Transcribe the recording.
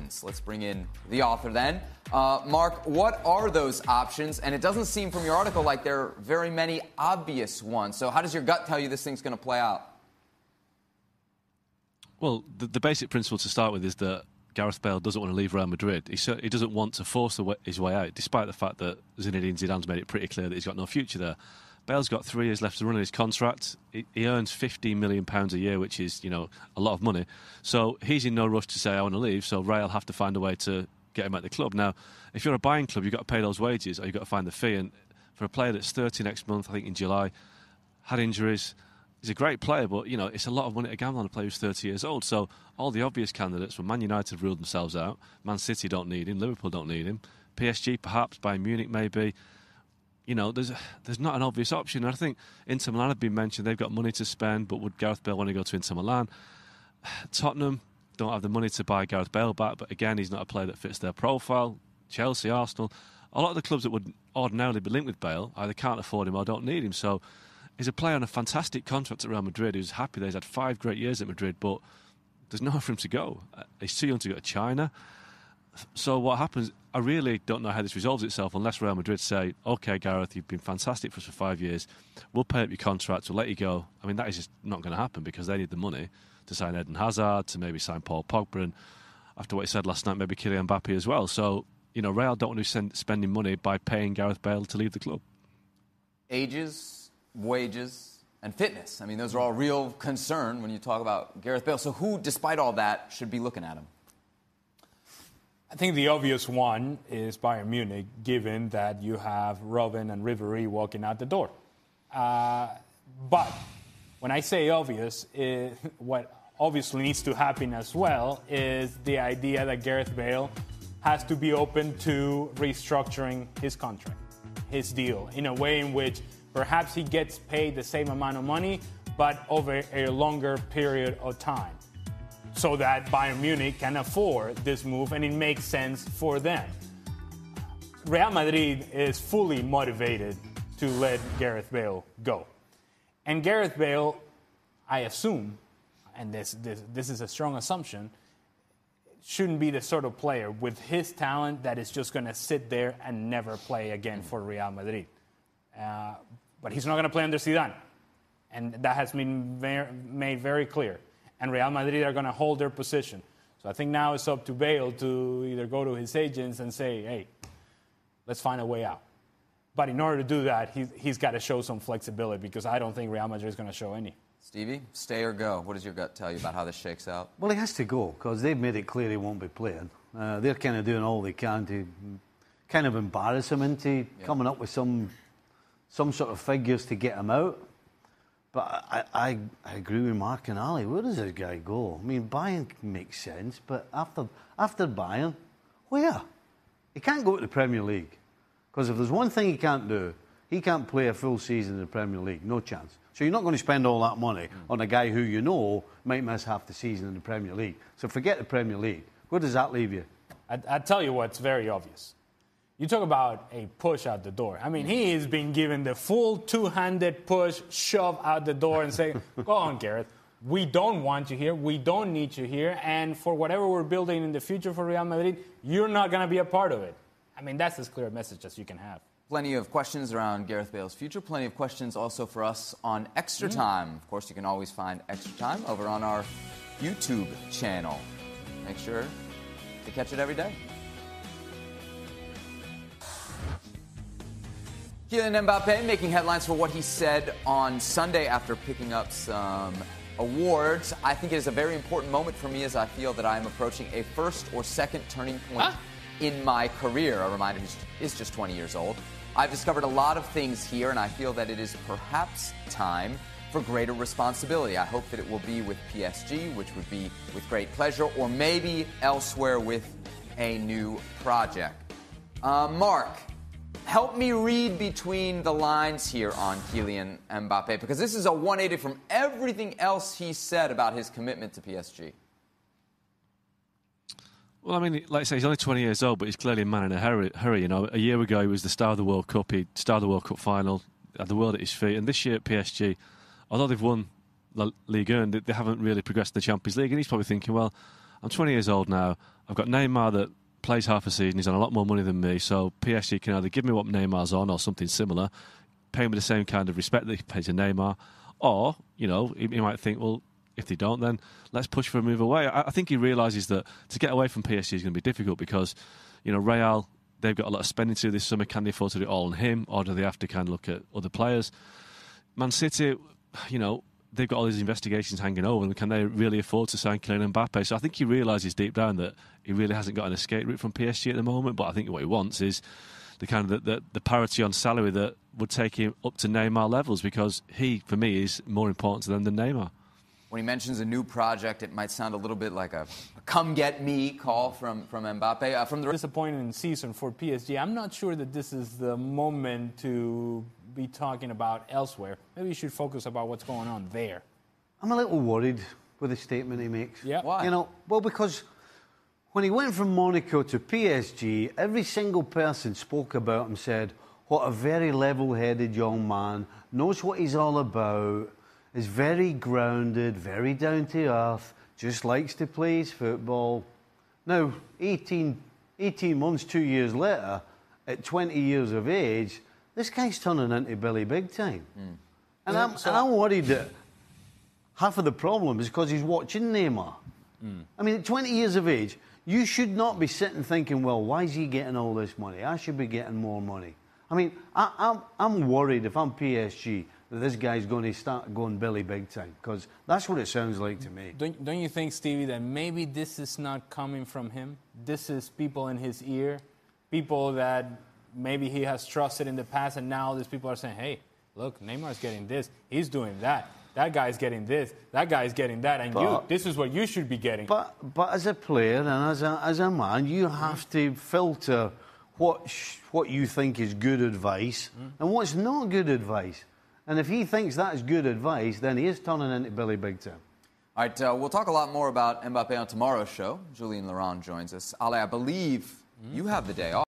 options. Let's bring in the author then. Mark, what are those options? And it doesn't seem from your article like there are very many obvious ones. So how does your gut tell you this thing's going to play out? Well, the basic principle to start with is that Gareth Bale doesn't want to leave Real Madrid. He doesn't want to force his way out, despite the fact that Zinedine Zidane's made it pretty clear that he's got no future there. Bale's got 3 years left to run in his contract. He earns £15 million a year, which is, a lot of money. So he's in no rush to say, I want to leave, so Real have to find a way to get him at the club. Now, if you're a buying club, you've got to pay those wages, or you've got to find the fee. And for a player that's 30 next month, I think in July, had injuries, he's a great player, but, it's a lot of money to gamble on a player who's 30 years old. So all the obvious candidates, from Man United ruled themselves out, Man City don't need him, Liverpool don't need him, PSG perhaps, Bayern Munich maybe. There's not an obvious option. And I think Inter Milan have been mentioned. They've got money to spend, but would Gareth Bale want to go to Inter Milan? Tottenham don't have the money to buy Gareth Bale back, but again, he's not a player that fits their profile. Chelsea, Arsenal, a lot of the clubs that would ordinarily be linked with Bale either can't afford him or don't need him. So he's a player on a fantastic contract at Real Madrid who's happy that he's had 5 great years at Madrid, but there's nowhere for him to go. He's too young to go to China. So what happens, I really don't know how this resolves itself unless Real Madrid say, OK, Gareth, you've been fantastic for us for 5 years. We'll pay up your contract. We'll let you go. I mean, that is just not going to happen because they need the money to sign Eden Hazard, to maybe sign Paul Pogba, and after what he said last night, maybe Kylian Mbappe as well. So, Real don't want to be spending money by paying Gareth Bale to leave the club. Ages, Wages, and fitness. I mean, those are all real concern when you talk about Gareth Bale. So who, despite all that, should be looking at him? I think the obvious one is Bayern Munich, given that you have Robben and Ribéry walking out the door. But when I say obvious, what obviously needs to happen as well is the idea that Gareth Bale has to be open to restructuring his contract, his deal, in a way in which perhaps he gets paid the same amount of money, but over a longer period of time, so that Bayern Munich can afford this move and it makes sense for them. Real Madrid is fully motivated to let Gareth Bale go. And Gareth Bale, I assume, and this is a strong assumption, shouldn't be the sort of player with his talent that is just going to sit there and never play again for Real Madrid. But he's not going to play under Zidane. And that has been made very clear. And Real Madrid are going to hold their position. So I think now it's up to Bale to either go to his agents and say, hey, let's find a way out. But in order to do that, he's got to show some flexibility because I don't think Real Madrid is going to show any. Stevie, stay or go? What does your gut tell you about how this shakes out? Well, he has to go because they've made it clear he won't be playing. They're kind of doing all they can to kind of embarrass him into coming up with some sort of figures to get him out. But I agree with Mark and Ali. Where does this guy go? I mean, Bayern makes sense, but after Bayern, where? He can't go to the Premier League. Because if there's one thing he can't do, he can't play a full season in the Premier League. No chance. So you're not going to spend all that money on a guy who might miss half the season in the Premier League. So forget the Premier League. Where does that leave you? I'll tell you what's very obvious. You talk about a push out the door. I mean, he has been given the full two-handed push, shove out the door and say, go on, Gareth. We don't want you here. We don't need you here. And for whatever we're building in the future for Real Madrid, you're not going to be a part of it. I mean, that's as clear a message as you can have. Plenty of questions around Gareth Bale's future. Plenty of questions also for us on Extra Time. Of course, you can always find Extra Time over on our YouTube channel. Make sure to catch it every day. Kylian Mbappe making headlines for what he said on Sunday after picking up some awards. I think it is a very important moment for me as I feel that I am approaching a first or second turning point in my career. A reminder, he's just 20 years old. I've discovered a lot of things here, and I feel that it is perhaps time for greater responsibility. I hope that it will be with PSG, which would be with great pleasure, or maybe elsewhere with a new project. Mark, help me read between the lines here on Kylian Mbappe, because this is a 180 from everything else he said about his commitment to PSG. Well, I mean, like I say, he's only 20 years old, but he's clearly a man in a hurry. You know, a year ago he was the star of the World Cup. He starred the World Cup final, had the world at his feet. And this year at PSG, although they've won La Ligue 1, they haven't really progressed in the Champions League. And he's probably thinking, well, I'm 20 years old now. I've got Neymar that plays half a season. He's on a lot more money than me. So PSG can either give me what Neymar's on or something similar, pay him with the same kind of respect that he pays to Neymar, or, you know, he might think, well, if they don't, then let's push for a move away. I think he realises that to get away from PSG is going to be difficult because, you know, Real, they've got a lot of spending to do this summer. Can they afford to do it all on him, or do they have to kind of look at other players? Man City, you know, they've got all these investigations hanging over them. Can they really afford to sign Kylian Mbappe? So I think he realises deep down that he really hasn't got an escape route from PSG at the moment. But I think what he wants is the kind of the parity on salary that would take him up to Neymar levels, because he, for me, is more important to them than Neymar. When he mentions a new project, it might sound a little bit like a come-get-me call from Mbappe. From the disappointing season for PSG, I'm not sure that this is the moment to be talking about elsewhere. Maybe you should focus about what's going on there. I'm a little worried with the statement he makes. Yeah. Why? You know, well, because when he went from Monaco to PSG, every single person spoke about him, said, what a very level-headed young man, knows what he's all about, is very grounded, very down to earth, just likes to play his football. Now, 18 months, 2 years later, at 20 years of age, this guy's turning into Billy Big Time. And I'm worried that half of the problem is because he's watching Neymar. I mean, at 20 years of age, you should not be sitting thinking, well, why is he getting all this money? I should be getting more money. I mean, I'm worried if I'm PSG that this guy's going to start going Billy Big Time, because that's what it sounds like to me. Don't you think, Stevie, that maybe this is not coming from him? This is people in his ear, people that maybe he has trusted in the past, and now these people are saying, hey, look, Neymar's getting this, he's doing that. That guy's getting this, that guy's getting that, and this is what you should be getting. But as a player and as a man, you have to filter what you think is good advice and what's not good advice. And if he thinks that's good advice, then he is turning into Billy Big Time. All right, we'll talk a lot more about Mbappe on tomorrow's show. Julian Laurent joins us. Ale, I believe you have the day off.